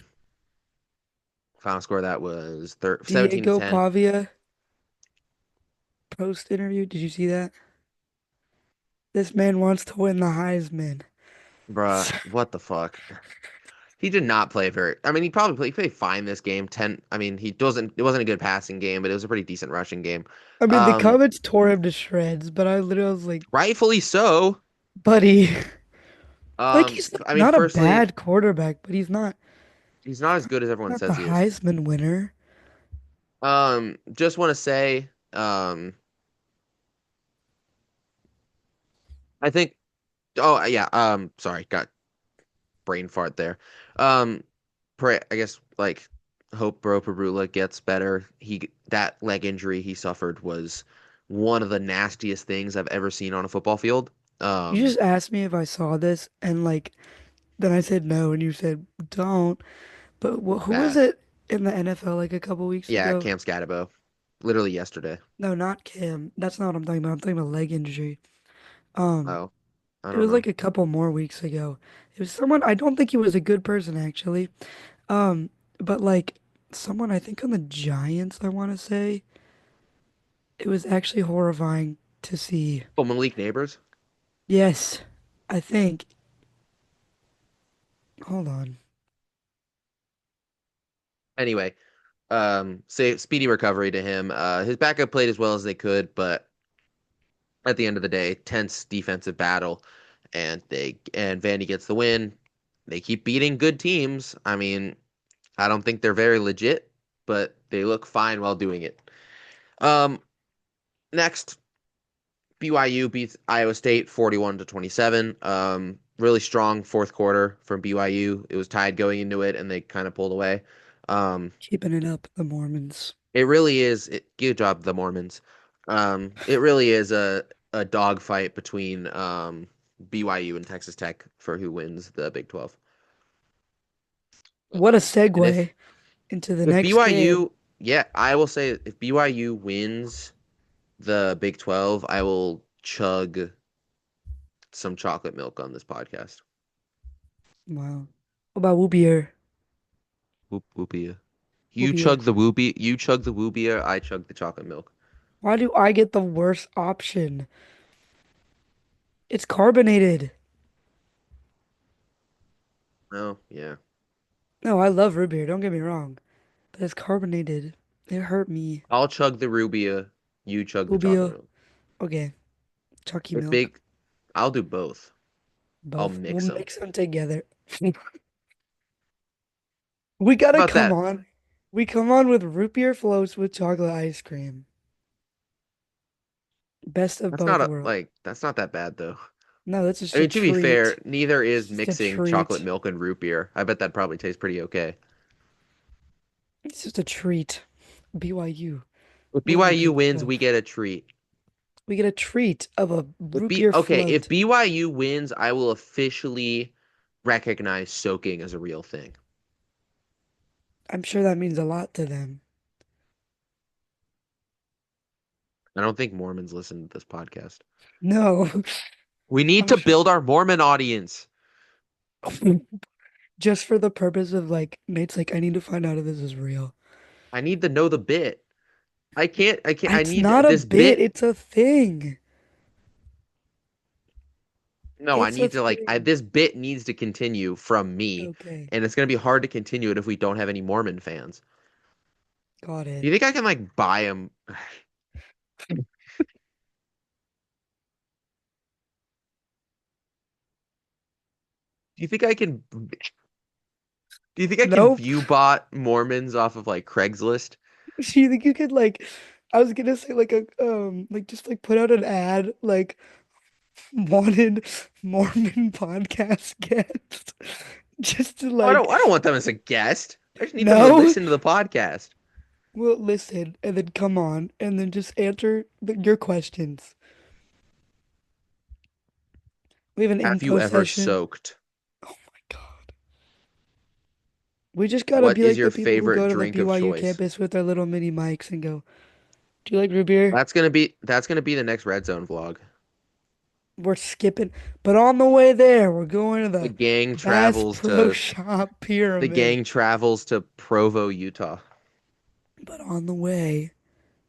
score of that was 17 to Diego 10. Pavia post interview. Did you see that? This man wants to win the Heisman. Bruh, what the fuck? He did not play very. I mean, he played fine this game. 10. I mean, he doesn't. It wasn't a good passing game, but it was a pretty decent rushing game. I mean, the Um, comments tore him to shreds, but I literally was like, Rightfully so. buddy, like he's I mean, not a firstly, bad quarterback, but he's not as good as everyone not the says he is. Heisman winner. Just want to say, I think. Oh yeah. Sorry, got brain fart there. Um, pray. I guess like hope Bro Perula gets better. That leg injury he suffered was one of the nastiest things I've ever seen on a football field. You Um, just asked me if I saw this, and like, then I said no, and you said don't. But it was who was bad. it in the NFL like a couple weeks Yeah, ago? Cam Scatabo, literally yesterday. No, not Kim. That's not what I'm talking about. I'm talking about leg injury. Um, Oh, I it don't was like know. a couple more weeks ago. It was someone, I don't think he was a good person actually. Um, but like someone I think on the Giants, I want to say. It was actually horrifying to see. Oh, Malik Neighbors. Yes, I think. Hold on. Anyway, say speedy recovery to him. His backup played as well as they could, but at the end of the day, tense defensive battle, and Vandy gets the win. They keep beating good teams. I mean, I don't think they're very legit, but they look fine while doing it. Um, Next, BYU beats Iowa State 41-27. Really strong fourth quarter from BYU. It was tied going into it, and they kind of pulled away. Um, Keeping it up, the Mormons. it really is. Good job, the Mormons. It really is a dogfight between BYU and Texas Tech for who wins the Big 12. What a And segue into the if next game. BYU, yeah, I will say if BYU wins the Big 12, I will chug some chocolate milk on this podcast. Wow. What about Whoopier? Whoop whoopia. Whoopier. You chug the whoopia, I chug the chocolate milk. Why do I get the worst option? It's carbonated. Oh, yeah. No, I love root beer, don't get me wrong. But it's carbonated. It hurt me. I'll chug the rubia, you chug the chocolate Whoopia. milk. Okay. Chalky If milk. big, I'll do both. I'll Both. We'll mix them. mix them together. We How gotta about come that? on. We come on with root beer floats with chocolate ice cream. Best of both worlds. that's not that bad though. No, that's I just a mean, to be fair, treat. neither It's is just a mixing chocolate treat. milk and root beer. I bet that probably tastes pretty okay. It's just a treat. BYU. If Way to BYU good wins, we stuff. get a treat. We get a treat of a root beer If float. BYU wins, I will officially recognize soaking as a real thing. I'm sure that means a lot to them. I don't think Mormons listen to this podcast. No, We need I'm to sure. build our Mormon audience. Just for the purpose of like, Nate's like, I need to find out if this is real. I need to know the bit. I It's need not a this bit, bit. it's a thing. No, I It's a need to thing. this bit needs to continue from me, Okay, and it's going to be hard to continue it if we don't have any Mormon fans. got Do it. you think I can like buy them? Do you think I can? Do you think I can Nope. view bot Mormons off of like Craigslist? Do you think you could like, I was gonna say like like just like put out an ad like wanted Mormon podcast guest just to Oh, like I don't want them as a guest. I just need them to no, listen to the podcast. we'll listen and then come on and then just answer your questions. We have an Have you info ever session. soaked? Oh my God. We just gotta What be is like your the people who favorite go to the drink of BYU choice? campus with their little mini mics and go, "Do you like root beer?" That's gonna be the next Red Zone vlog. We're skipping, but on the way there, we're going to The the gang Bass travels Pro to Shop the Pyramid. gang travels to Provo, Utah. But on the way,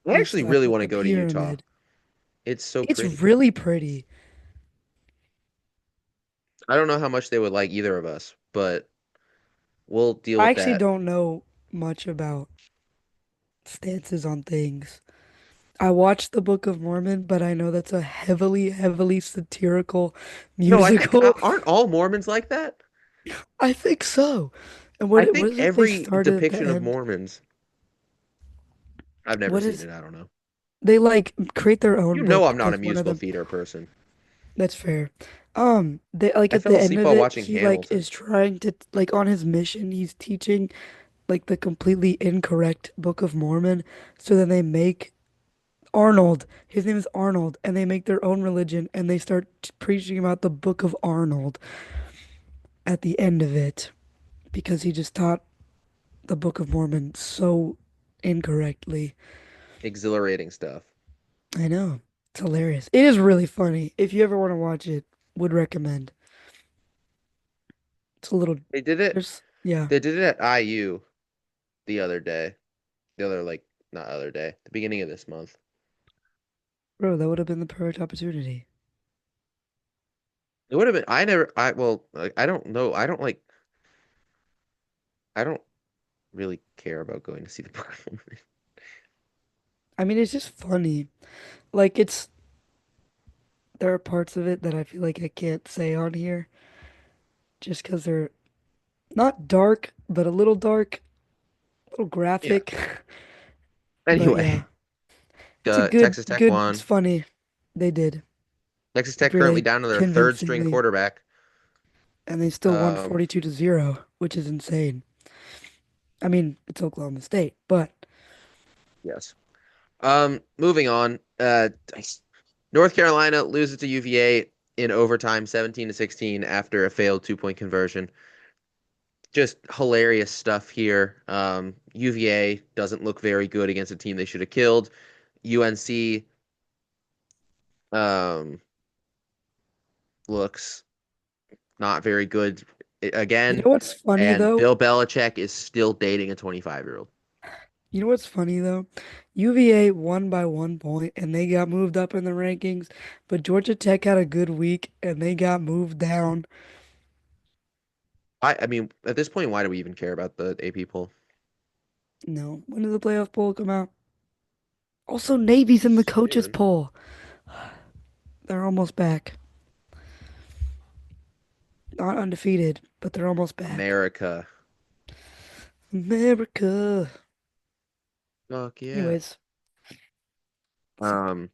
I we actually stop really at want to the go to Utah. pyramid. It's so It's pretty. really pretty. I don't know how much they would like either of us, but we'll deal I with actually that. don't know much about stances on things. I watched the Book of Mormon, but I know that's a heavily, heavily satirical No, I think musical. aren't all Mormons like that? I think so. And I what think is it they every started at the depiction of end? Mormons. I've never What seen is it. I don't know. they like create their own You know book I'm not a because one of musical them theater person. that's fair. They like I at fell the end asleep of while it, watching he like Hamilton. is trying to like on his mission, he's teaching like the completely incorrect Book of Mormon. So then they make Arnold, his name is Arnold, and they make their own religion and they start preaching about the Book of Arnold at the end of it because he just taught the Book of Mormon so incorrectly. Exhilarating stuff. I know. It's hilarious. It is really funny. If you ever want to watch it, would recommend. It's a little, They did it. there's, yeah. They did it at IU the other day. The other like not other day. The beginning of this month. Bro, that would have been the perfect opportunity. It would have been. I never. I well. Like, I don't know. I don't really care about going to see the performance. I mean, it's just funny. Like, there are parts of it that I feel like I can't say on here just because they're not dark, but a little Yeah. graphic. But yeah, Anyway, it's a Texas Tech it's won. funny. They did Texas Tech currently really down to their third string convincingly. quarterback. And they still won Um, 42-0, which is insane. I mean, it's Oklahoma State, but yes. Moving on. North Carolina loses to UVA in overtime, 17-16 after a failed 2-point conversion. Just hilarious stuff here. UVA doesn't look very good against a team they should have killed. UNC um, looks not very good you again. know what's funny And though? Bill Belichick is still dating a 25-year-old. You know what's funny though? UVA won by 1 point and they got moved up in the rankings, but Georgia Tech had a good week and they got moved down. I mean, at this point, why do we even care about the AP poll? No, when did the playoff poll come out? Also, Navy's in the coaches Soon. poll. They're almost back. Not undefeated, but they're almost back. America. America. Fuck yeah. Anyways, so Um,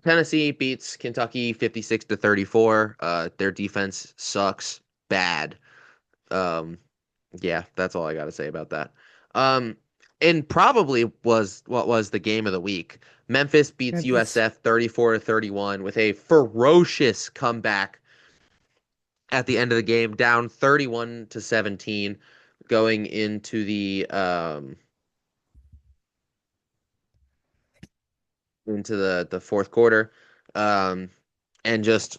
Tennessee beats Kentucky 56 to 34. Their defense sucks bad. Um, yeah, that's all I got to say about that. Um, and probably was what was the game of the week. Memphis beats Memphis. USF 34 to 31 with a ferocious comeback at the end of the game, down 31 to 17 going into the fourth quarter. Um, and just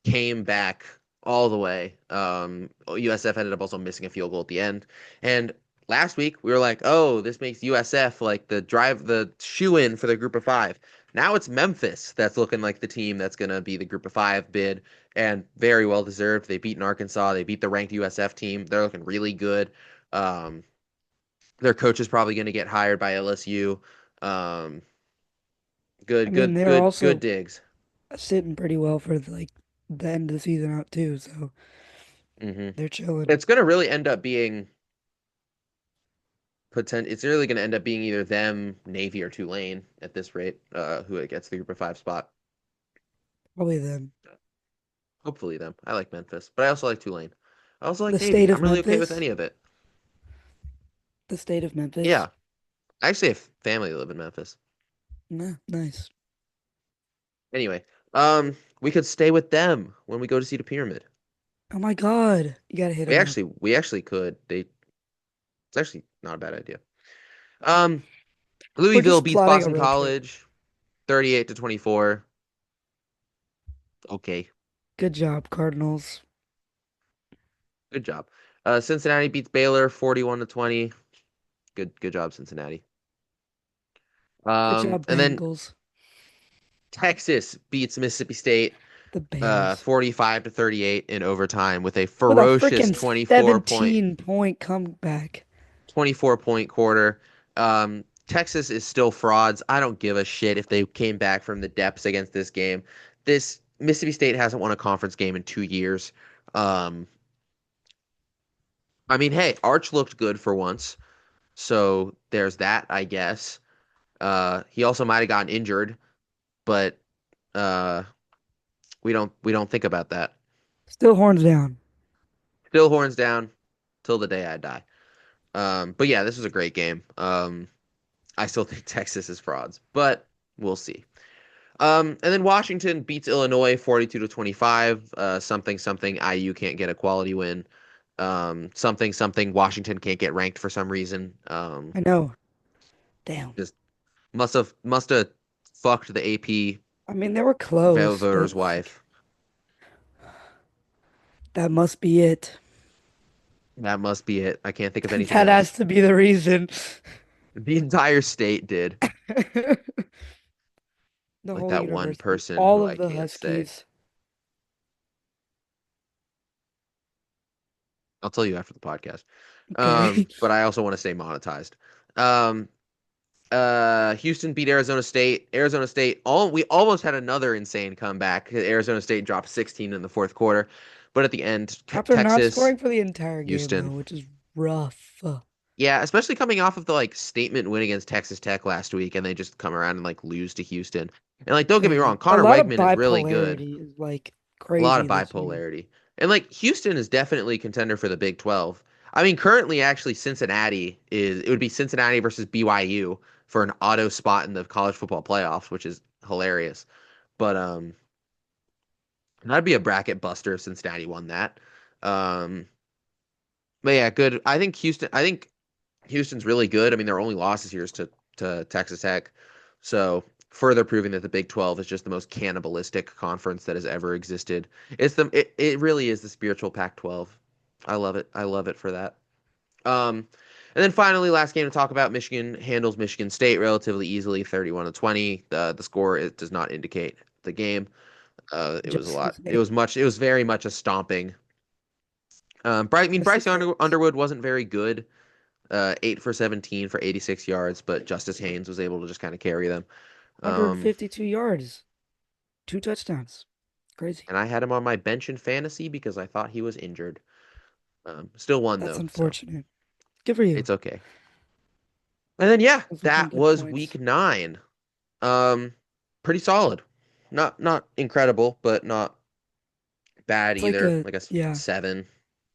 came back all the way. USF ended up also missing a field goal at the end. And last week we were like, oh, this makes USF like the shoe in for the group of five. Now it's Memphis that's looking like the team that's going to be the group of five bid and very well deserved. They beat Arkansas. They beat the ranked USF team. They're looking really good. Um, their coach is probably going to get hired by LSU. Um, I good, mean, good, they're good, good also digs. sitting pretty well for like the end of the season out too, so Hmm. they're chilling. It's going to really end up being it's really going to end up being either them, Navy, or Tulane at this rate, who gets the group of five spot. Probably them. Hopefully them. I like Memphis, but I also like Tulane. I also like The Navy. state I'm of really okay with Memphis. any of it. The state of Memphis. Yeah, I actually have family that live in Memphis. Nah, nice. Anyway, we could stay with them when we go to see the pyramid. Oh my God, you gotta hit We them up. actually, we actually could. It's actually not a bad idea. Um, We're Louisville just beats plotting a Boston road trip. College, 38 to 24. Okay, Good job, Cardinals. good job. Cincinnati beats Baylor, 41 to 20. Good job, Cincinnati. Good job, And then Bengals. Texas beats Mississippi State, The Bears. 45 to 38 in overtime with a With a ferocious freaking 17-point comeback. 24 point quarter. Texas is still frauds. I don't give a shit if they came back from the depths against this game. This Mississippi State hasn't won a conference game in 2 years. Um, I mean, hey, Arch looked good for once, so there's that, I guess. He also might have gotten injured, but uh, we don't think about that. Still horns down. Still horns down till the day I die. But yeah, this was a great game. I still think Texas is frauds, but we'll see. And then Washington beats Illinois 42 to 25. Something something IU can't get a quality win. Something something Washington can't get ranked for some reason. I know. Damn. Just must have fucked the AP I mean, they were close, but voter's like, wife. that must be it. That must be it. I can't think of anything That has else. to be the reason. The entire state did. The Like whole that one university. person All who I of the can't say. Huskies. I'll tell you after the podcast. Okay. But I also want to stay monetized. Um, Houston beat Arizona State. Arizona State, we almost had another insane comeback. Arizona State dropped 16 in the fourth quarter, but at the end, After not Texas, scoring for the entire game, Houston. though, which is rough. Yeah, especially coming off of the like statement win against Texas Tech last week, and they just come around and like lose to Houston. And like, don't get me wrong, Crazy. A Connor lot of Wegman is really good. bipolarity is like A lot of crazy this year. bipolarity. And like Houston is definitely a contender for the Big 12. I mean, currently actually it would be Cincinnati versus BYU for an auto spot in the college football playoffs, which is hilarious. But that'd be a bracket buster if Cincinnati won that. Um but yeah, good. I think Houston's really good. I mean, their only losses here is to Texas Tech. So further proving that the Big 12 is just the most cannibalistic conference that has ever existed. It really is the spiritual Pac-12. I love it. I love it for that. Um, and then finally, last game to talk about, Michigan handles Michigan State relatively easily, 31 to 20. The score it does not indicate the game. It was a Just the lot. state. It was very much a stomping. I mean, Just the Bryce state. Underwood wasn't very good. 8 for 17 for 86 yards, but Justice Haynes was able to just kind of carry them. Um, 152 yards. 2 touchdowns. Crazy. and I had him on my bench in fantasy because I thought he was injured. Still won That's though, so unfortunate. Good for you. it's okay. And then yeah, Those are some that good was week points. 9. Um, pretty solid. Not incredible, but not bad It's like either. a, Like a yeah, 7,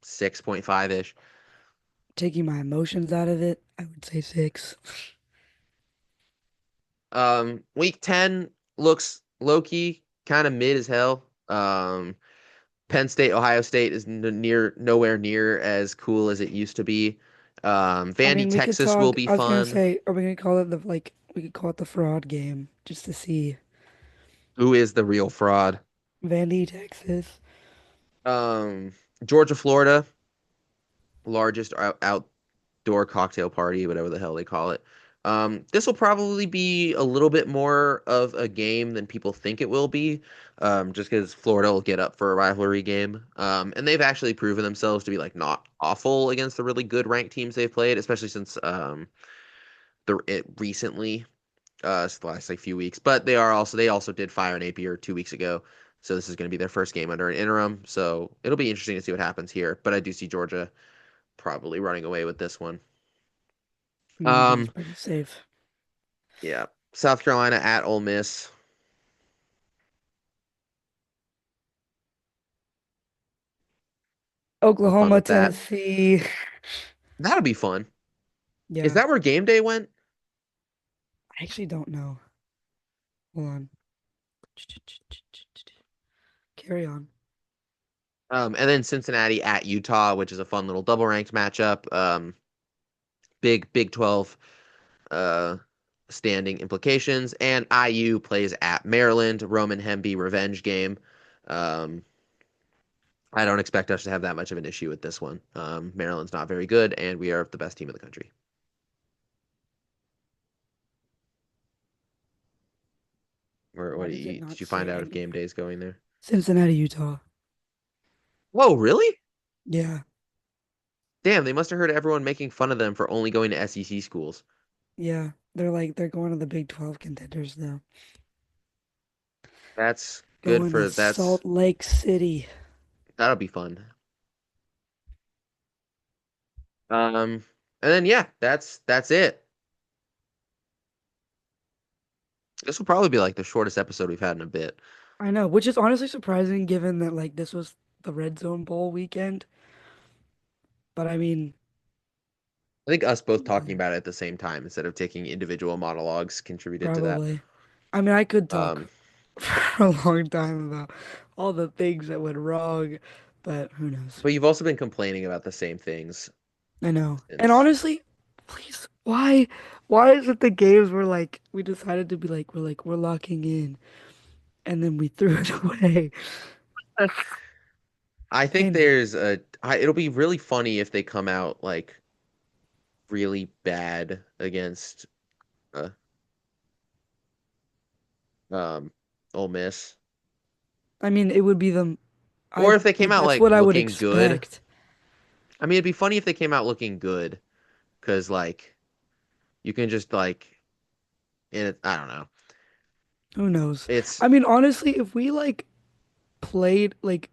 6.5 ish. taking my emotions out of it, I would say six. Week 10 looks low key, kind of mid as hell. Penn State, Ohio State is nowhere near as cool as it used to be. I Vandy, mean, we could Texas will talk, be I was gonna fun. say, are we gonna call it the, like, we could call it the fraud game, just to see. Who is the real fraud? Vandy, Texas. Um, Georgia, Florida, largest outdoor cocktail party, whatever the hell they call it. This will probably be a little bit more of a game than people think it will be, just because Florida will get up for a rivalry game. And they've actually proven themselves to be like not awful against the really good ranked teams they've played, especially since it recently, the last like few weeks. But they also did fire Napier 2 weeks ago. So this is going to be their first game under an interim. So it'll be interesting to see what happens here. But I do see Georgia probably running away with this one. Georgia's Um, pretty safe. yeah. South Carolina at Ole Miss. Have fun Oklahoma, with that. Tennessee. That'll be fun. Is Yeah, that where game day went? I actually don't know. Hold on. Carry on. And then Cincinnati at Utah, which is a fun little double ranked matchup. Big Big 12 uh standing implications. And IU plays at Maryland, Roman Hemby revenge game. Um, I don't expect us to have that much of an issue with this one. Maryland's not very good, and we are the best team in the country. Or Why what does it did not you find say out if game anywhere? day's going there? Cincinnati, Utah. Whoa, really? Yeah, Damn, they must have heard everyone making fun of them for only going to SEC schools. yeah. They're going to the Big 12 contenders now. That's good Going to for Salt Lake City. that'll be fun. And then yeah, that's it. This will probably be like the shortest episode we've had in a bit. I know, which is honestly surprising given that like this was the Red Zone Bowl weekend. But I mean, I think us both talking yeah, about it at the same time instead of taking individual monologues contributed to that. probably. I mean, I could Um, talk for a long time about all the things that went wrong, but who knows? but you've also been complaining about the same things I know. And since honestly, please, why is it the games were like we decided to be like we're locking in and then we threw it away? That's I think painful. it'll be really funny if they come out like really bad against uh, um Ole Miss. I mean, it would be the Or I if they came out that's like what I would looking good. expect. I mean, it'd be funny if they came out looking good, because like you can just like I don't know. Who knows? It's I mean, honestly, if we like played like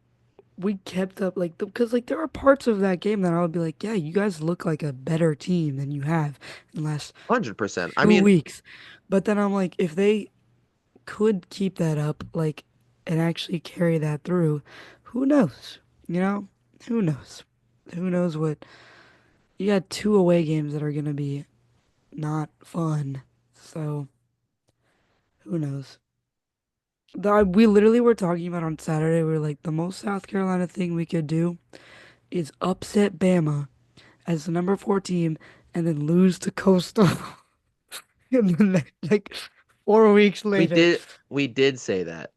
we kept up like because like there are parts of that game that I would be like, yeah, you guys look like a better team than you have in the last 100%. I two mean, weeks. But then I'm like, if they could keep that up, like, and actually carry that through, who knows? You know, who knows? Who knows what? You got two away games that are gonna be not fun. So who knows? We literally were talking about on Saturday. We were like, the most South Carolina thing we could do is upset Bama as the number four team and then lose to Coastal. And then like 4 weeks we later, did we did say that.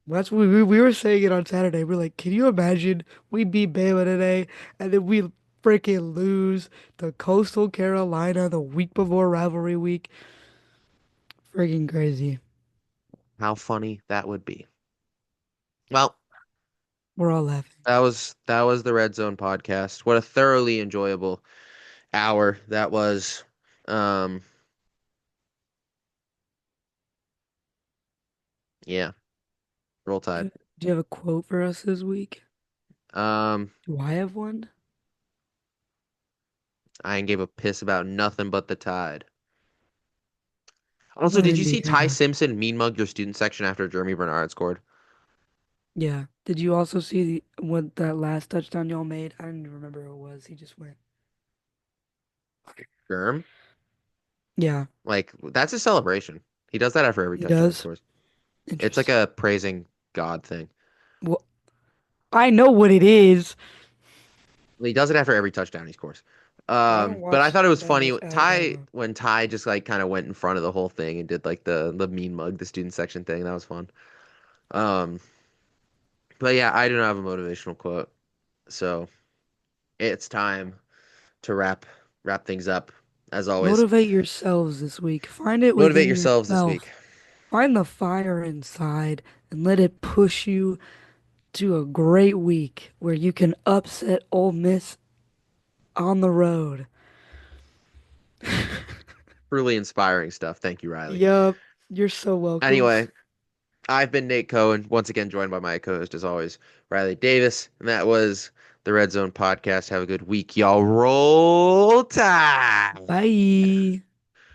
that's what we were saying it on Saturday. We're like, can you imagine we beat Bama today and then we freaking lose to Coastal Carolina the week before rivalry week? Freaking crazy. How funny that would be. Well, We're all laughing. that was the Red Zone podcast. What a thoroughly enjoyable hour that was. Um, yeah, roll Tide. Do you have a quote for us this week? Um, Do I have one? I ain't gave a piss about nothing but the Tide. Also, Not did you see Ty Indiana. Simpson mean mug your student section after Jeremy Bernard scored? Yeah. Did you also see what that last touchdown y'all made? I don't even remember who it was. He just went. Germ? Yeah, Like, that's a celebration. He does that after every he touchdown he does. scores. It's like Interesting. a praising God thing. Well, I know what it is. He does it after every touchdown he scores. I don't But I watch thought it was that funny much Alabama. When Ty just like kind of went in front of the whole thing and did like the mean mug the student section thing. That was fun. Um, but yeah, I do not have a motivational quote, so it's time to wrap things up. As always, Motivate yourselves this week. Find it motivate within yourselves this week. yourself. Find the fire inside and let it push you to a great week where you can upset Ole Miss on the road. Truly inspiring stuff. Thank you, Riley. Yup, you're so welcome. Anyway, I've been Nate Cohen, once again joined by my co-host as always, Riley Davis, and that was the Red Zone Podcast. Have a good week, y'all. Roll Tide! Bye.